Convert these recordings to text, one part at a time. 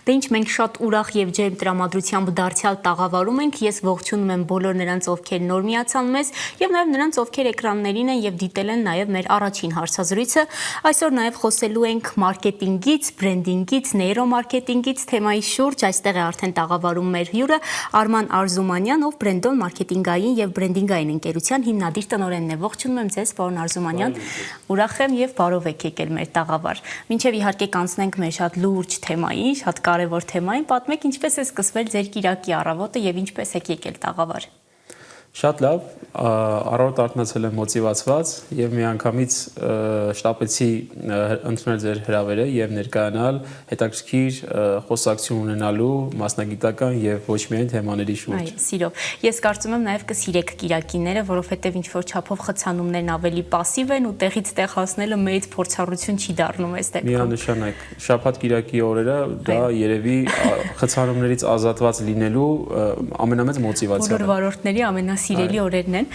Դե ինչ, մենք շատ ուրախ եւ ջերմ տրամադրությամբ դարձյալ տաղավարում ենք։ Ես ողջունում եմ բոլոր նրանց, ովքեր նոր միացան մեզ, եւ նաեւ նրանց, ովքեր էկրաններին են եւ դիտել են նաեւ մեր առաջին հարցազրույցը։ Այսօր նաեւ խոսելու ենք մարքեթինգից, բրենդինգից, նեյրոմարքեթինգից թեմայի շուրջ։ Այստեղ է արդեն տաղավարում մեր հյուրը Արման Արզումանյան, ով Brandon մարքեթինգային եւ բրենդինգային ընկերության հիմնադիր տնօրենն է։ Ողջունում եմ ձեզ, պարոն Արզումանյան։ Ուրախ եմ եւ բարով եք եկել մեր տաղավար։ Մինչեւ իհարկե կանցնենք մեր շատ լուրջ թեմային, շատ կարեւոր թեմային, պատմեք ինչպես է սկսվել ձեր կիրակի առավոտը եւ ինչպես եք եկել տաղավար։ Շատ լավ, առավոտ արթնացել եմ մոտիվացված եւ միանգամից շտապեցի ընդունել ձեր հրավերը եւ ներկայանալ հետաքրքիր խոսակցություն ունենալու մասնագիտական եւ ոչ միայն թեմաների շուրջ։ Այո, սիրով։ Ես կարծում եմ նաեւ կսիրեք կիրակիները, որովհետեւ ինչ որ չափով խցանումներն ավելի пассив են ու տեղից տեղ հասնելը մեծ փորձառություն չի դառնում այս դեպքում։ Միանշանակ, շաբաթ կիրակի օրերը դա երևի խցանումներից ազատված լինելու ամենամեծ մոտիվացիան է։ Բոլոր վարորդների սիրելի օրերն են։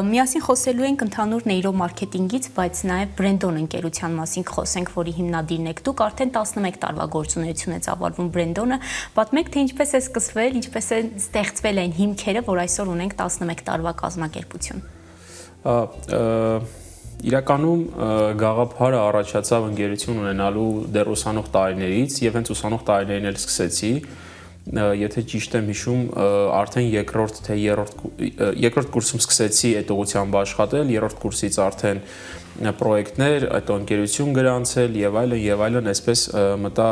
Միասին խոսելու ենք ընդհանուր նեյրոմարքեթինգից, բայց նաև Brandon ընկերության մասին կխոսենք, որի հիմնադիրն եք դուք, արդեն 11 տարվա գործունեություն է ծավալվում Brandon-ը։ Պատմեք, թե ինչպես է սկսվել, ինչպես է ստեղծվել այն հիմքերը, որ այսօր ունենք 11 տարվա կազմակերպություն։ Իրականում գաղափարը առաջացավ ընկերություն ունենալու դեռ ուսանող տարիներից եւ հենց ուսանող տարիներին էլ սկսեցի։ Եթե ճիշտ եմ հիշում, արդեն երկրորդ թե երրորդ կուրսում սկսեցի այդ ուղղությամբ աշխատել, երրորդ կուրսից արդեն պրոյեկտներ, այդ ընկերություն գրանցել եւ այլն, այսպես մտա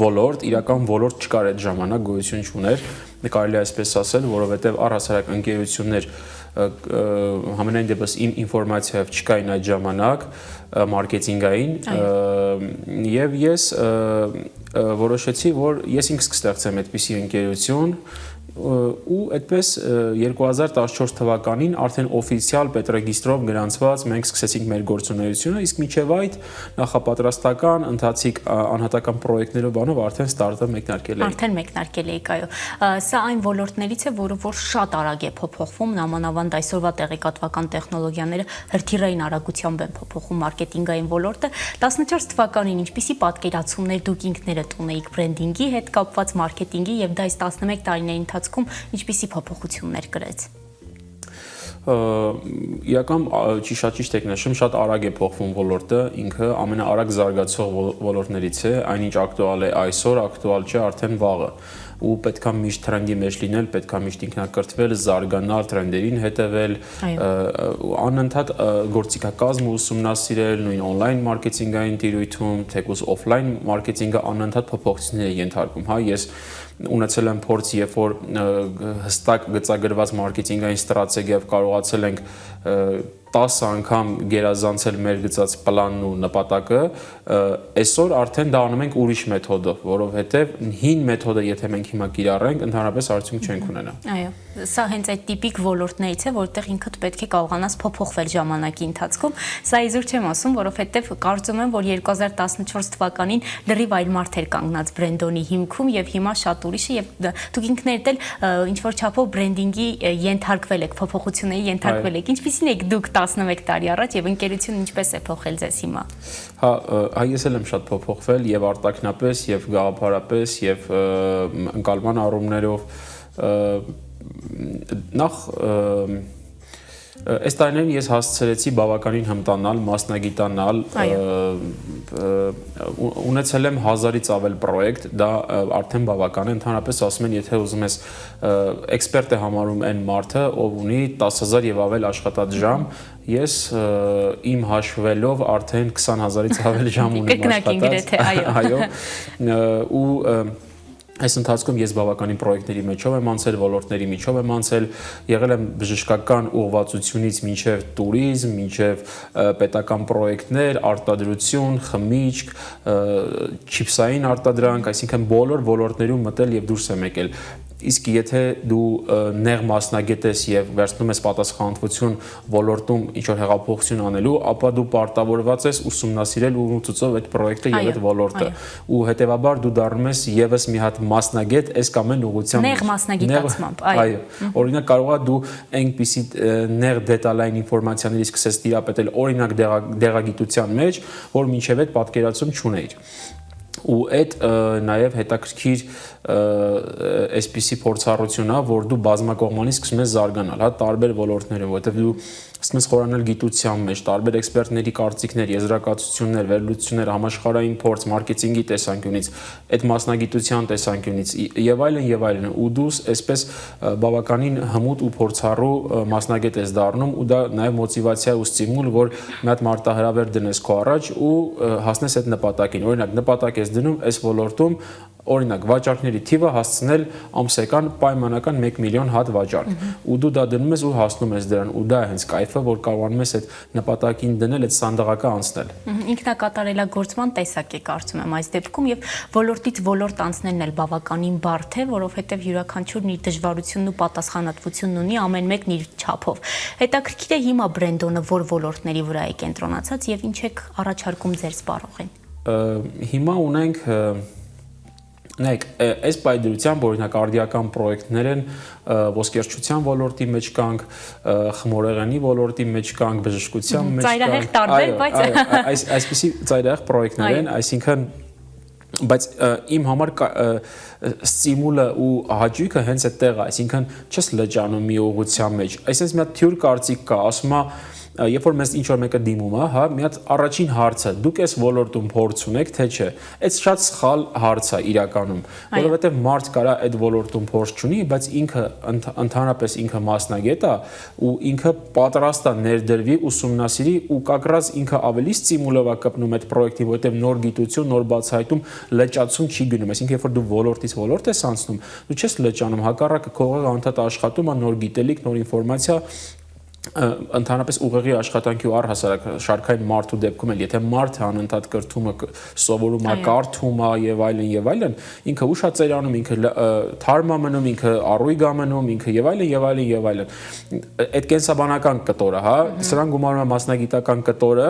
ոլորտ, իրական ոլորտ չկար այդ ժամանակ, գոյություն չուներ, կարելի է այսպես ասել, որովհետեւ առհասարակ ընկերություններ համենայն դեպս իմ ինֆորմացիայով չկային այդ ժամանակ մարքեթինգային եւ ես որոշեցի, որ ես ինքս կստեղծեմ այդպիսի ընկերություն ու այդպես 2014 թվականին արդեն օֆիցիալ պետրեգիստրով գրանցված մենք սկսեցինք մեր գործունեությունը, իսկ մինչև այդ նախապատրաստական, ընթացիկ անհատական պրոյեկտներով բանով արդեն ստարտը մեկնարկել էինք։ Արդեն մեկնարկել էիք, այո։ Սա այն ոլորտներից է, որը որ շատ արագ է փոփոխվում, նամանավանդ այսօրվա տեղեկատվական տեխնոլոգիաները հրթիռային արագությամբ են փոփոխում մարքեթինգային ոլորտը։ 14 թվականին ինչպիսի պատկերացումներ դուք ինքներդ ունեիք բրենդինգի հետ կապված, մարքեթինգի եւ դա այս 11 տարիների ընթացքում ինչպիսի փոփոխություններ կրեց։ Իրական ճիշտ եք նշում, շատ արագ է փոխվում ոլորտը, ինքը ամենաարագ զարգացող ոլորտներից է, այնինչ ակտուալ է այսօր, ակտուալ չէ արդեն վաղը։ Ու պետքա միշտ տրենդի մեջ լինել, պետքա միշտ ինքնակրթվել, զարգանալ, տրենդերին հետևել, անընդհատ գործիքակազմը ուսումնասիրել, նույն օնլայն մարքեթինգային տիրույթում, թեկուզ օֆլայն մարքեթինգը անընդհատ փոփոխությունների է ենթարկում, հա, ես ունեցել եմ փորձ, երբ որ հստակ գծագրված մարքեթինգային ստրատեգիայով կարողացել ենք 10 անգամ գերազանցել մեր գծած պլանն ու նպատակը, այսօր արդեն դա անում ենք ուրիշ մեթոդով, որովհետև հին մեթոդը եթե մենք հիմա կիրառենք, ընդհանրապես արդյունք չենք ունենա։ Այո, սա հենց այդ տիպիկ ոլորտներից է, որտեղ ինքդ պետք է կարողանաս փոփոխվել ժամանակի ընթացքում։ Սա իզուր չեմ ասում, որովհետև կարծում եմ, որ 2014 թվականին լրիվ այլ մարդ էր կանգնած Brandon-ի հիմքում եւ հիմա շատ ուրիշ է եւ դուք ինքներդ էլ ինչ որ չափով բրենդինգի ենթարկվել եք, փոփոխությունների ենթարկվել եք։ Ինչպիսին եք դուք 11 տարի առաջ եւ ընկերությունը ինչպես է փոխել ձեզ հիմա։ Հա, ես էլ եմ շատ փոփոխվել եւ արտաքնապես եւ գաղափարապես եւ ընկալման առումներով նախ այս տարիներին ես հասցրեցի բավականին հմտանալ, մասնագիտանալ, ունեցել եմ 1000-ից ավել պրոյեկտ, դա արդեն բավական է, ընդհանրապես ասում են, եթե ուզում ես էքսպերտ է համարում այն մարդը, ով ունի 10,000 եւ ավել աշխատած ժամ, ես իմ հաշվելով արդեն 20,000-ից ավել ժամ ունեմ աշխատած, այո, ու այս ընթացքում ես բավականին պրոյեկտների մեջով եմ անցել, ոլորտների միջով եմ անցել, եղել եմ բժշկական ուղղվածությունից մինչև տուրիզմ, մինչև պետական պրոյեկտներ, արտադրություն, խմիչք, չիպսային արտադրանք, այսինքն բոլոր ոլորտներում մտել եւ դուրս եմ եկել։ Իսկ եթե դու նեղ մասնագետ ես եւ վերցնում ես պատասխանատվություն ոլորտում ինչ որ հեղափոխություն անելու, ապա դու պարտավորված ես ուսումնասիրել ու ցույցով այդ պրոյեկտը եւ այդ ոլորտը։ Ու հետեւաբար դու դառնում ես եւս մի հատ մասնագետ այս կամ այն ուղղությամբ։ Նեղ մասնագիտացմամբ, այո։ Օրինակ կարող է դու այնպիսի նեղ դետալային ինֆորմացիաների սկսես տիրապետել օրինակ դեղագիտության մեջ, որ մինչև այդ պատկերացում չունեիր։ ու այդ նաև հետաքրքիր այսպիսի փորձառություն է, որ դու բազմակողմանի սկսում ես զարգանալ, հա, տարբեր ոլորտներում, որովհետև դու սկսում ես խորանալ գիտության մեջ, տարբեր էքսպերտների կարծիքներ, եզրակացություններ, վերլուծություններ, համաշխարհային փորձ, մարքեթինգի տեսանկյունից, այդ մասնագիտության տեսանկյունից եւ այլն, ու դու այսպես բավականին հմուտ ու փորձառու մասնագետ ես դառնում, ու դա նաև մոտիվացիա ու ստիմուլ, որ մի հատ մարտահրավեր դնես քո առաջ ու հասնես այդ նպատակին։ Օրինակ, նպատակ ես դնում այս ոլորտում, օրինակ, վաճառքների թիվը հասցնել ամսական պայմանական 1 միլիոն հատ վաճառք, ու դու դա դնում ես ու հասնում ես դրան, ու դա է հենց կայֆը, որ կարողանում ես այդ նպատակին դնել, այդ սանդղակը անցնել։ Ինքնակատարելագործման տեսակ է, կարծում եմ, այս դեպքում, եւ ոլորտից ոլորտ անցնելն էլ բավականին բարդ է, որովհետեւ յուրաքանչյուրն իր դժվարությունն ու պատասխանատվությունն ունի, ամեն մեկն իր չափով։ Հետաքրքիր է հիմա Brandon-ը որ ոլորտների վրա է կենտրոնացած եւ ինչ եք առաջարկում ձեր սպառողին։ Հիմա ունենք Նայեք, այս պայդրությամբ օրինակ արդիական պրոյեկտներ են, ոսկերչության ոլորտի մեջ կանք, խմորեղենի ոլորտի մեջ կանք, բժշկության մեջ կանք։ Ծայրահեղ տարբեր, բայց այսպիսի ծայրահեղ պրոյեկտներ են, այսինքն բայց իմ համար ստիմուլը ու հաճույքը հենց այդտեղ է, այսինքն չես լճանում մի ուղղության մեջ։ Այսինքն մի հատ թյուր կարծիք կա, ասում է երբ որ մեզ ինչ-որ մեկը դիմում է, հա, մի հատ առաջին հարցը, դուք այս ոլորտում փորձ ունեք, թե չէ։ Այդ շատ սխալ հարց է իրականում, որովհետև մարդ կարա այդ ոլորտում փորձ չունի, բայց ինքը ընդհանրապես ինքը մասնագետ է ու ինքը պատրաստ է ներդրվի, ուսումնասիրի ու կակրած ինքը ավելի ստիմուլով է կպնում այդ պրոյեկտին, որովհետև նոր գիտություն, նոր բացահայտում, լճացում չի գնում։ Այսինքն երբ որ դու ոլորտից ոլորտ ես անցնում, դու չես լճանում, հակառակը քո ուղեղը անդադ աշխատում է, նոր գիտելիք, նոր ինֆորմացիա ընդհանրապես ուղեղի աշխատանքի ու առհասարակ շարքային մարդու դեպքում էլ եթե մարդը անընդհատ կրթումը սովորում է, կարդում է եւ այլն, ինքը ուշ է ծերանում, ինքը թարմ է մնում, ինքը առույգ է մնում, ինքը եւ այլն։ Այդ կենսաբանական կտորը, հա, սրան գումարում է մասնագիտական կտորը,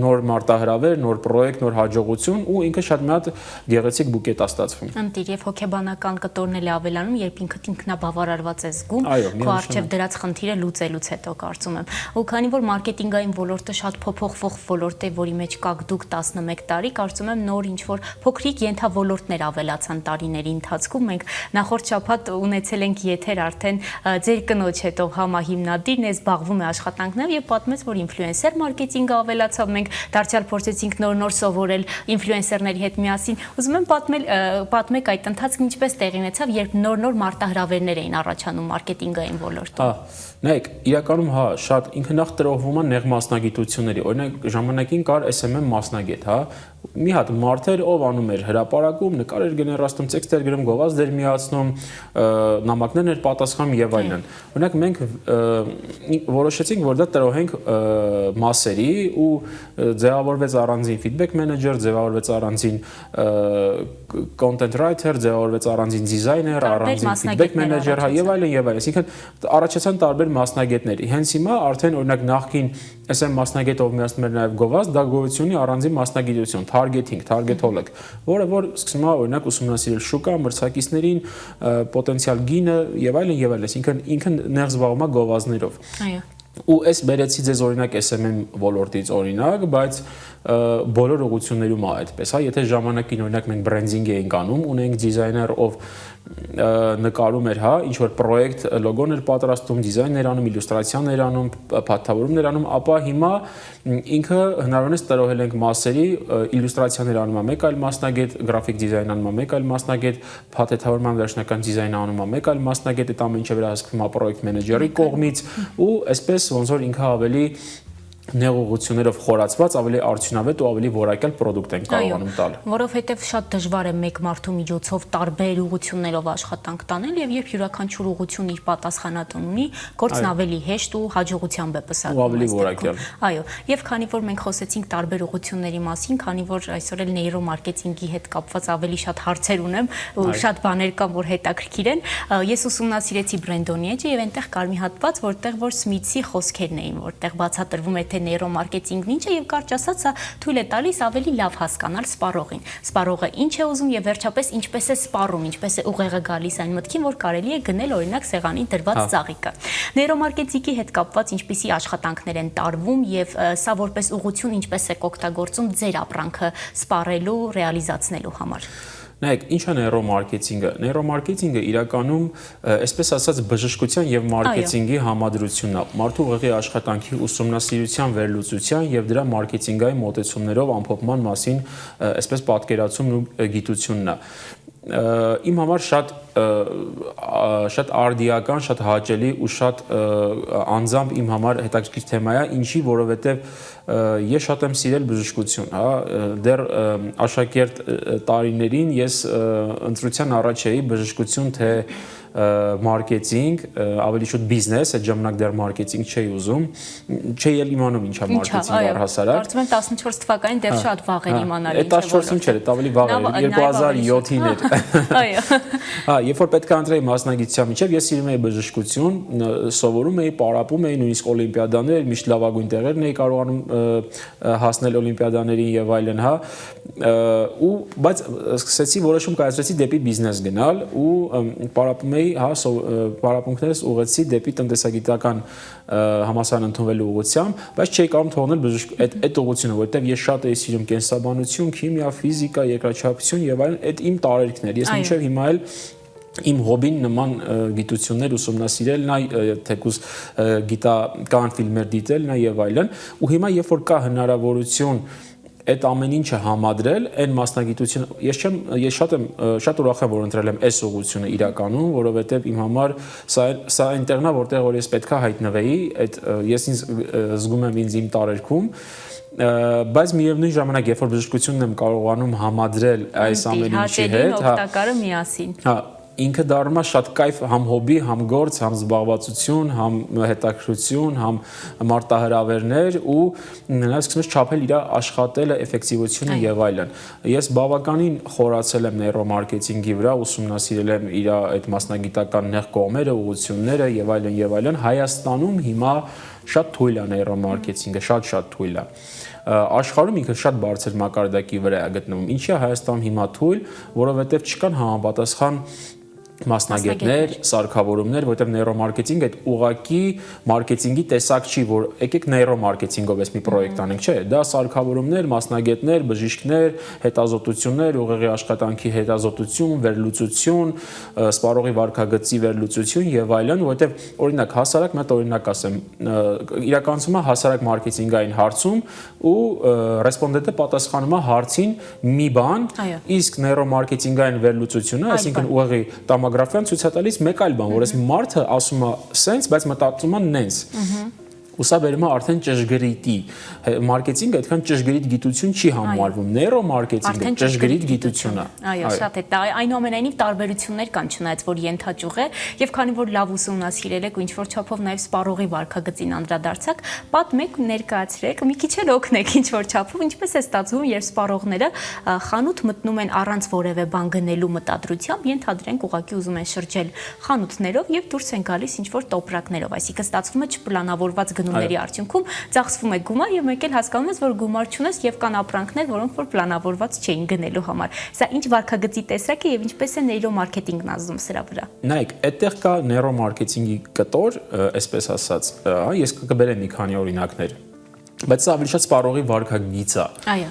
նոր մարտահրավեր, նոր պրոյեկտ, նոր հաջողություն ու ինքը շատ մի հատ գեղեցիկ բուկետ է ստացվում։ Ընտիր եւ հոգեբանական կտորն էլ ավելանում, երբ ինքդ ինքնաբավարարված է զգում, քո արժեվ դրած խնդիրը լուծելուց հետո կարծում եմ։ Ու քանի որ մարքեթինգային ոլորտը շատ փոփոխվող ոլորտ է, որի մեջ կաք դուք 11 տարի, կարծում եմ նոր ինչ-որ փոքրիկ ենթավորոտներ ավելացան տարիների ընթացքում։ Մենք նախորդ շաբաթ ունեցել ենք եթեր արդեն ձեր կնոջ հետո համահիմնադիրն է, զբաղվում է աշխատանքներով եւ պատմեց, որ ինֆլուենսեր մարքեթինգը ավելացավ։ Մենք դարձյալ փորձեցինք նոր սովորել ինֆլուենսերների հետ միասին։ Ուզում եմ պատմեք այդ ընթացքն ինչպես տեղի ունեցավ, երբ նոր մարտահրավերներ էին առաջանում մարքեթինգային ոլորտում։ Նայեք, իրականում հա, շատ ինքը նախ տրոհվում է նեղ մասնագիտությունների։ Օրինակ ժամանակին կար SMM մասնագետ, հա, մի հատ մարդ էր, ով անում էր հրապարակում, նկար էր գեներացնում, տեքստեր գրում, գովազդ էր միացնում, նամակներ էր պատասխանում եւ այլն։ Օրինակ մենք որոշեցինք, որ դա տրոհենք մասերի ու ձևավորվեց առանձին feedback manager, ձևավորվեց առանձին content writer, ձևավորվեց առանձին դիզայներ, առանձին feedback manager, հա եւ այլն։ Այսինքն առաջացան տարբեր մասնագետներ։ Հենց հիմա արդեն օրինակ նախքին SM մասնագետ ով միացնում էր նաեւ գովազդ, դա գոյություն ունի առանձին մասնագիտություն, targeting, targetology, որը որ սկսում է օրինակ ուսումնասիրել շուկա, մրցակիցներին, պոտենցիալ գինը եւ այլն, այսինքն ինքը նեղ զբաղվում է գովազդներով։ Այո։ Ու այս բերեցի ձեզ օրինակ SMM ոլորտից օրինակ, բայց բոլոր ուղղություններում է այդպես, հա, եթե ժամանակին օրինակ մենք բրենդինգ էինք անում, ունենք դիզայներ, ով նկարում էր, հա, ինչ որ պրոյեկտ, լոգոն էր պատրաստում, դիզայներ անում, իլյուստրացիաներ անում, փաթաթավորումներ անում, ապա հիմա ինքը հնարավորինս տրոհել ենք մասերի, իլյուստրացիաներ անում է մեկ այլ մասնագետ, գրաֆիկ դիզայն անում է մեկ այլ մասնագետ, փաթեթավորման վերջնական դիզայն անում է մեկ այլ մասնագետ, այդ ամեն ինչը վերահսկվում է պրոյեկտ մենեջերի կողմից ու այսպես ոնց որ ինքը ավելի նեղողություններով խորացված ավելի արդյունավետ ու ավելի որակյալ պրոդուկտ են կարողանում տալ։ Որովհետև շատ դժվար է մեկ մարդու միջոցով տարբեր ուղղություններով աշխատանք տանել եւ երբ յուրաքանչյուր ուղղություն իր պատասխանատուն ունի, գործն ավելի հեշտ ու հաջողությամբ է պսակվում։ Ու ավելի որակյալ։ Այո, եւ քանի որ մենք խոսեցինք տարբեր ուղղությունների մասին, քանի որ այսօր էլ նեյրոմարկեթինգի հետ կապված ավելի շատ հարցեր ունեմ ու շատ բաներ կան, որ հետաքրքիր են, ես ուսումնասիրեցի Brandon-ի էջը եւ այնտեղ կար մի հատված, որտեղ որ Smith-ի խոսքերն էին, որտեղ բացատրվում է թե թե նեյրոմարկետինգն ինչ է եւ կարճ ասած սա թույլ է տալիս ավելի լավ հասկանալ սպառողին։ Սպառողը ինչ է ուզում եւ վերջապես ինչպես է սպառում, ինչպես է ուղեղը գալիս այն մտքին, որ կարելի է գնել օրինակ սեղանին դրված ծաղիկը։ Նեյրոմարկետինգի հետ կապված ինչպիսի աշխատանքներ են տարվում եւ սա որպես ուղղություն ինչպես է օգտագործում ձեր ապրանքը սպառելու, ռեալիզացնելու համար։ Նայեք, ինչ է նեյրոմարկետինգը։ Նեյրոմարկետինգը իրականում, այսպես ասած, բժշկության եւ մարքեթինգի համադրությունն է։ Մարդու ուղեղի աշխատանքի ուսումնասիրության, վերլուծության եւ դրա մարքեթինգային մոտեցումներով ամփոփման մասին, այսպես պատկերացումն ու գիտությունն է։ Իմ համար շատ արդիական, շատ հաճելի ու շատ անձամբ իմ համար հետաքրքիր թեմա է, ինչի, որովհետև ես շատ եմ սիրել բժշկություն, հա, դեռ աշակերտ տարիներին ես ընտրության առաջ էի բժշկություն թե մարքեթինգ, ավելի շուտ բիզնես, այդ ժամանակ դեռ մարքեթինգ չէի ուզում, չէի էլ իմանում ինչա մարքեթինգ առհասարակ։ Կարծում եմ 14 թվականին դեռ շատ վաղ էր իմանալի ինչ է։ 14-ին չէր, այդ ավելի վաղ էր, 2007-ին էր։ Այո։ Հա, երբ որ պետք է ընտրեի մասնագիտության միջև, ես սիրում էի բժշկություն, սովորում էի, պարապում էի, նույնիսկ օլիմպիադաներ, միշտ լավագույն տեղերն էի կարողանում հասնել օլիմպիադաներին եւ այլն, հա, ու բայց սկսեցի որոշում կայացրեցի դեպի բիզնես գնալ ու պարապում էի, հա, պարապմունքներս ուղղեցի դեպի տնտեսագիտական համալսարան ընդունվելու ուղղությամբ, բայց չէի կարող թողնել այդ ուղղությունը, որովհետեւ ես շատ էի սիրում կենսաբանություն, քիմիա, ֆիզիկա, երկրաչափություն եւ այլն, այդ իմ տարերքն էր։ Ես մինչեւ հիմա էլ իմ հոբին նման գիտություններ ուսումնասիրելն է, թեկուզ գիտական ֆիլմեր դիտելն է եւ այլն, ու հիմա երբ որ կա հնարավորություն այդ ամեն ինչը համադրել, այն մասնագիտությունը ես շատ ուրախ եմ որ ընտրել եմ այս ուղղությունը իրականում, որովհետև իմ համար սա այնտեղն է, որտեղ որ ես պետքա հայտնվեի, ես ինձ զգում եմ ինձ իմ տարերքում, բայց միևնույն ժամանակ երբ որ բժշկությունն եմ կարողանում համադրել այս ամեն ինչի հետ, հա, օգտակարը միասին։ Հա, ինքը դառնում է շատ կայֆ համ հոբի, համ գործ, համ զբաղվածություն, համ հետաքրքրություն, համ մարտահրավերներ ու նաև սկսում ես չափել իր աշխատելը, էֆեկտիվությունը եւ այլն։ Ես բավականին խորացել եմ նեյրոմարկետինգի վրա, ուսումնասիրել եմ իր այդ մասնագիտական նեղ կողմերը, ուղղությունները եւ այլն։ Հայաստանում հիմա շատ թույլ է նեյրոմարկետինգը, շատ թույլ է։ Աշխարհում ինքը շատ բարձր մակարդակի վրա է գտնվում։ Ինչի է Հայաստանում հիմա թույլ, որովհետև չկան համապատասխան մասնագետներ, սարքավորումներ, որտեղ նեյրոմարկետինգը այդ ուղակի մարքեթինգի տեսակ չի, որ եկեք նեյրոմարկետինգով էս մի պրոյեկտ անենք, չէ, դա սարքավորումներ, մասնագետներ, բժիշկներ, հետազոտություններ, ուղեղի աշխատանքի հետազոտություն, վերլուծություն, սպառողի վարքագծի վերլուծություն եւ այլն, որտեղ օրինակ հասարակ մի հատ օրինակ ասեմ, իրականացումը հասարակ մարքեթինգային հարցում ու ռեսպոնդենտը պատասխանում է հարցին մի բան, իսկ նեյրոմարկետինգային վերլուծությունը, այսինքն ուղեղի տոմոգրաֆիան ցույց է տալիս մեկ այլ բան, որ այս մարդը ասում է սենց, բայց մտածում է նենց։ Ու սա բերում է արդեն ճշգրիտի մարքեթինգը այդքան ճշգրիտ գիտություն չի համարվում, նեյրոմարկետինգը ճշգրիտ գիտություն է։ Այո, շատ է։ Այնուամենայնիվ տարբերություններ կան, չնայած որ ենթաճյուղ է, եւ քանի որ լավ ուսումնասիրել եք ու ինչ որ չափով նաեւ սպառողի վարքագծին անդրադարձակ, պատմեք, ներկայացրեք, մի քիչ էլ օգնեք ինչ որ չափով, ինչպես է ստացվում, երբ սպառողները խանութ մտնում են առանց որևէ բան գնելու մտադրությամբ, ենթադրենք ուղղակի ուզում են շրջել խանութներով եւ դուրս են գալիս ինչ որ տոպրակներով, այսինքն ստացվում է չպլանավորված գնումների արդյունքում ծախսվում է գումար եւ մեկ էլ հասկանում ես, որ գումար չունես եւ կան ապրանքներ, որոնք որ պլանավորված չէին գնելու համար։ Սա ինչ վարքագծի տեսակ է եւ ինչպես է նեյրոմարկետինգն ազդում սրա վրա։ Նայեք, այդտեղ կա նեյրոմարկետինգի կտոր, այսպես ասած, ես կբերեմ մի քանի օրինակներ, բայց սա ավելի շատ սպառողի վարքագիծ է։ Այո։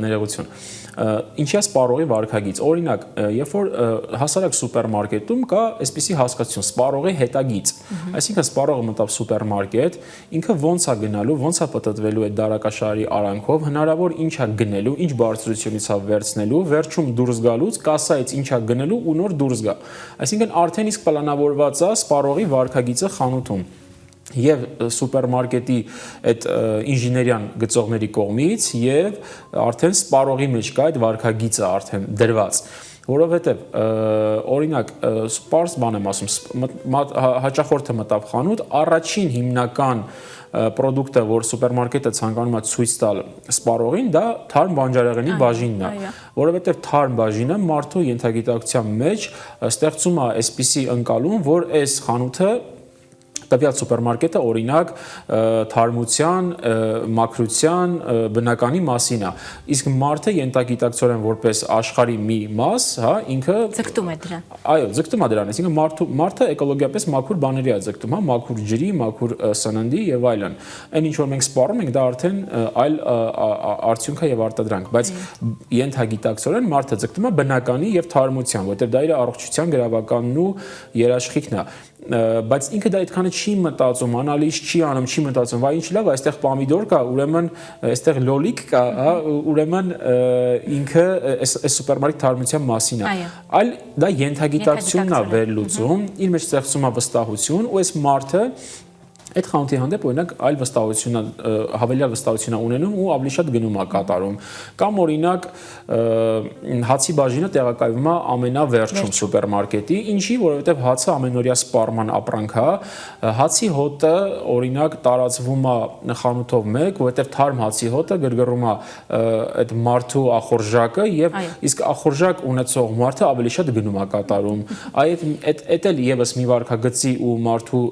Ներողություն։ Ինչի է սպառողի վարքագիծ։ Օրինակ, երբ որ հասարակ սուպերմարկետում կա այսպիսի հասկացություն՝ սպառողի հետագիծ։ Այսինքն սպառողը մտավ սուպերմարկետ, ինքը ոնց է գնալու, ոնց է պատտվելու այդ դարակաշարի արանքով, հնարավոր ինչ է գնելու, ինչ բարձրությունից է վերցնելու, վերջում դուրս գալուց կասայից ինչ է գնելու ու նոր դուրս գա։ Այսինքն արդեն իսկ պլանավորված է սպառողի վարքագիծը խանութում։ Եվ սուպերմարկետի այդ ինժեներիան գծողների կողմից եւ արդեն սպառողի մեջ կա այդ վարքագիծը արդեն դրված, որովհետեւ օրինակ սպարս բան եմ ասում, հաճախորդը մտավ խանութ, առաջին հիմնական պրոդուկտը, որ սուպերմարկետը ցանկանում է ցույց տալ սպառողին, դա թարմ բանջարեղենի բաժինն է, որովհետեւ թարմ բաժինը մարդու ենթագիտակցության մեջ ստեղծում է այսպիսի ընկալում, որ այս խանութը տվյալ սուպերմարկետը օրինակ թարմության, մաքրության, բնականի մասին է։ Իսկ մարդը ենթագիտակցորեն որպես աշխարհի մի մաս, հա, ինքը ձգտում է դրան։ Այո, ձգտում է դրան, այսինքն մարդը էկոլոգիապես մաքուր բաների է ձգտում, հա, մաքուր ջրի, մաքուր սննդի եւ այլն։ Այն ինչ որ մենք սպառում ենք, դա արդեն այլ արդյունք է եւ արտադրանք, բայց ենթագիտակցորեն մարդը ձգտում է բնականի եւ թարմության, որտեղ դա իր առողջության գրավականն ու երաշխիքն է։ Բայց ինքը դա այդքանը չի մտածում, անալիզ չի անում, չի մտածում, վայ ինչ լավ, այստեղ պոմիդոր կա, ուրեմն այստեղ լոլիկ կա, հա, ուրեմն ինքը այս սուպերմարկետ թարմության մասին է։ Այլ դա ենթագիտակցությունն է վերլուծում, իր մեջ ստեղծում է վստահություն, ու այս մարդը այդ խանութի հանդեպ օրինակ այլ վստահություն հավելյալ վստահություն ունենում ու ավելի շատ գնում է կատարում կամ օրինակ հացի բաժինը տեղակայվում է ամենավերջում սուպերմարկետի ինչի որովհետև հացը ամենօրյա սպառման ապրանք է հացի հոտը օրինակ տարածվում է խանութով մեկ որովհետև թարմ հացի հոտը գրգռում է այդ մարդու ախորժակը եւ իսկ ախորժակ ունեցող մարդը ավելի շատ գնում է կատարում այդ էլ եւս մի վարքագծի ու մարդու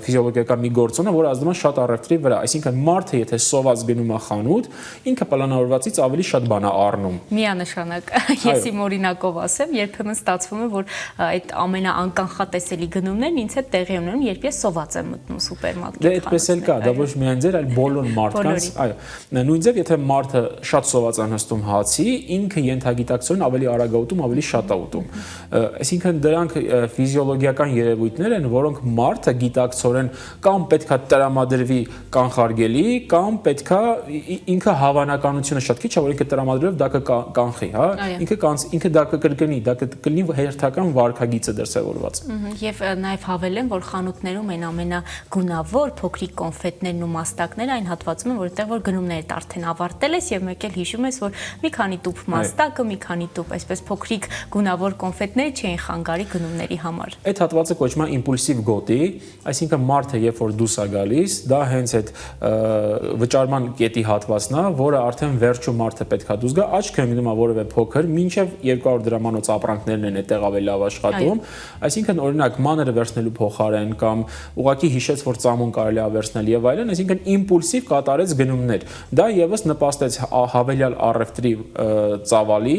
ֆիզիոլոգիական մի գործոնը, որը ազդում է շատ առևտրի վրա, այսինքն մարդը եթե սոված գնում է խանութ, ինքը պլանավորվածից ավելի շատ բան է առնում։ Միանշանակ, ես իմ օրինակով ասեմ, երբեմն ստացվում է, որ այդ ամենաանկանխատեսելի գնումներն ինձ հետ տեղի ունենում, երբ ես սոված եմ մտնում սուպերմարկետ։ Դե այդպես էլ կա, դա ոչ միայն ձեր, այլ բոլոր մարդկանց, այո։ Նույնիսկ եթե մարդը շատ սոված է նստում հացի, ինքը ենթագիտակցորեն ավելի արագ է ուտում, ավելի շատ է ուտում։ Այսինքն դրանք ֆիզիոլոգիական երևույթներ են, որոնք մարդը գիտակցորեն կամ պետքա տրամադրվի կանխարգելի կամ պետքա ինքը հավանականությունը շատ քիչ է որ ինքը տրամադրելով դա կկանխի, հա, ինքը դա կկրկնի, դա կլինի հերթական վարքագիծը դրսևորված։ Եվ նաև հավելեմ, որ խանութներում այն ամենագունավոր փոքրիկ կոնֆետներն ու մաստակները այն հատվածում են, որտեղ որ գնումներդ արդեն ավարտել ես եւ մեկ էլ հիշում ես, որ մի քանի տուփ մաստակը, մի քանի տուփ այսպես փոքրիկ գունավոր կոնֆետները չէին խանգարի գնումների համար։ Այդ հատվածը կոչվում է իմպուլսիվ գոտի, այսինքն մարդը երբ որ դուրս է գալիս, դա հենց այդ վճարման կետի հատվածն է, որը արդեն վերջում մարդը պետքա դուրս գա, աչքը ընկնում է որևէ փոքր, մինչև 200 դրամանոց ապրանքներն են այդտեղ ավելի լավ աշխատում, այսինքն օրինակ մանրը վերցնելու փոխարեն կամ ուղղակի հիշեց որ ծամոն կարելի է վերցնել եւ այլն, այսինքն իմպուլսիվ կատարեց գնումներ։ Դա եւս նպաստեց հավելյալ առևտրի ծավալի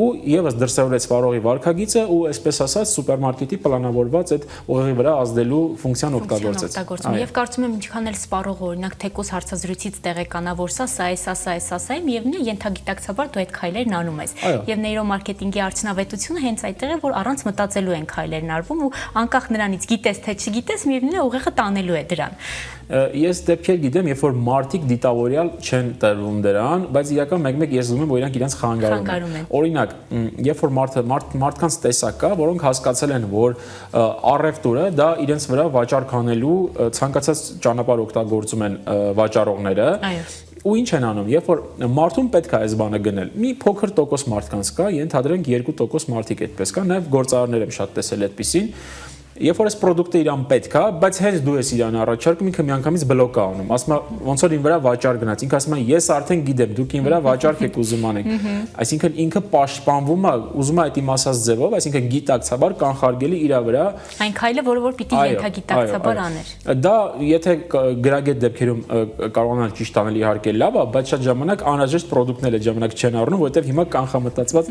ու եւս դրսևորեց վարողի վարքագիծը ու այսպես ասած սուպերմարկետի պլանավորված այդ ուղեղի վրա ազդելու ֆունկցիան օգտագործեց։ Եվ կարծում եմ ինչքան էլ սպառող օրինակ թեկուզ հարցազրույցից տեղեկանա որ սա է միևնույն է ենթագիտակցաբար դու այդ քայլերն անում ես եւ նեյրոմարքեթինգի արդյունավետությունը հենց այդտեղ է որ առանց մտածելու են քայլերն արվում ու անկախ նրանից գիտես թե չգիտես միևնույն է ուղեղը տանելու է դրան։ Ես դեպքեր գիտեմ, երբ որ մարդիկ դիտավորյալ չեն տրվում դրան, բայց իրական մեկ-մեկ ես զգում եմ, որ իրանք իրենց խանգարում են։ Օրինակ, երբ որ մարդկանց տեսակ կա, որոնք հասկացել են, որ առևտուրը դա իրենց վրա վաճառք անելու ցանկացած ճանապարհ օգտագործում են վաճառողները։ Ու ինչ են անում, երբ որ մարդուն պետք է այս բանը գնել։ Մի փոքր տոկոս մարդկանց կա, ենթադրենք 2% մարդիկ այդպես կա, նաև գործարարներ եմ շատ տեսել այդպեսին։ Երբ որ այս product-ը իրան պետք է, բայց հենց դու ես իրան առաջարկում, ինքը միանգամից բլոկ է անում։ Ասում է, ոնց որ ին վրա վաճառ գնաց։ Ինքը ասում է, ես արդեն գիտեմ, դուք ին վրա վաճառք եք ուզում անեք։ Այսինքն ինքը պաշտպանվում է, ուզում է այդ իմ ասած ձևով, այսինքն գիտակցաբար կանխարգելի իր վրա։ Այն քայլը, որը որ պիտի ենթագիտակցաբար աներ։ Դա եթե գրագետ դեպքերում կարողանալ ճիշտ անել իհարկե լավ է, բայց շատ ժամանակ անհրաժեշտ product-ներ այդ ժամանակ չեն առնում, որովհետև հիմա կանխամտածված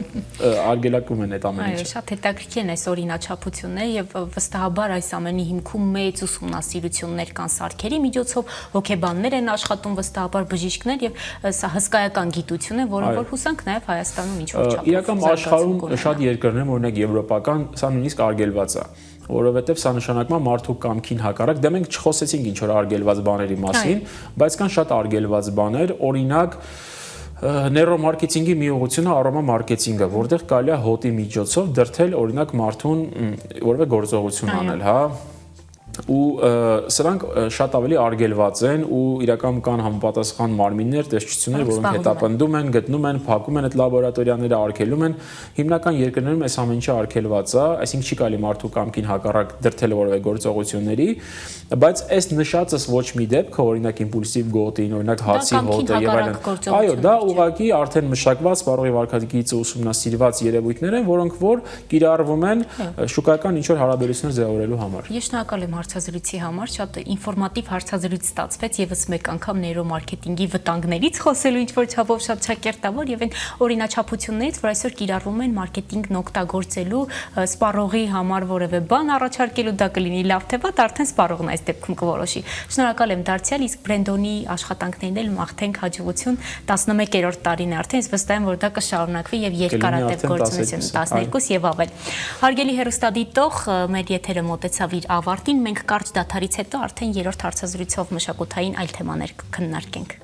արգելակում են այդ ամեն ինչը։ Շատ հետաքրքիր են այս օրինաչափությունները եւ վստահաբար այս ամենի հիմքում մեծ ուսումնասիրություններ կան սարքերի միջոցով, հոգեբաններ են աշխատում վստահաբար բժիշկներ եւ սա հսկայական գիտություն է, որը որ հուսանք նաեւ Հայաստանում ինչ որ չափով։ Իրական աշխարհում շատ երկրներում, օրինակ եվրոպական, սա նույնիսկ արգելված է, որովհետև սա նշանակում է մարդու կամքին հակառակ։ Դե մենք չխոսեցինք ինչ որ արգելված բաների մասին, բայց կան շատ արգելված բաներ, օրինակ նեյրոմարքեթինգի մի ուղղությունը առոմա մարքեթինգը, որտեղ կարելի է հոտի միջոցով դրթել օրինակ մարդուն որևէ գործողություն անել, հա։ Ու սրանք շատ ավելի արգելված են ու իրական կան համապատասխան մարմիններ, տեսչություններ, որոնք հետապնդում են, գտնում են, փակում են այդ լաբորատորիաները, արգելում են։ Հիմնական երկրներում այս ամեն ինչը արգելված է, այսինքն չի կարելի մարդու կամքին հակառակ դրթել որևէ գործողությունների, բայց այս նշածս ոչ մի դեպք, օրինակ իմպուլսիվ գոտին, օրինակ հացի հոտը եւ այլն։ Այո, դա ուղղակի արդեն մշակված վարողի վարքագիծը ուսումնասիրված երևույթներ են, որոնք որ կիրառվում են շուկայական ինչ որ հարաբերություններ ձևավորելու համար։ Ես շնորհակալ եմ հարցազրույցի համար, շատ ինֆորմատիվ հարցազրույց ստացվեց եւս մեկ անգամ նեյրոմարքեթինգի վտանգներից խոսելու ինչ-որ չափով շատ ճակերտավոր եւ այն օրինաչափություններից, որ այսօր կիրառվում են մարքեթինգն օգտագործելու սպառողի համար որևէ բան առաջարկելու, դա կլինի լավ թե վատ, արդեն սպառողն այս դեպքում կորոշի։ Շնորհակալ եմ դարձյալ, իսկ Brandon-ի աշխատանքներն էլ մաղթենք հաջողություն 11-րդ տարին է արդեն, ես վստահ եմ, որ դա կշարունակվի եւ երկարատև գործունեություն 12 եւ ավել։ Հարգելի հեռուստադիտող, մեր եթերը մոտեցավ իր ավարտին, մենք կարճ դադարից հետո արդեն երրորդ հարցազրույցով մշակութային այլ թեմաներ կքննարկենք։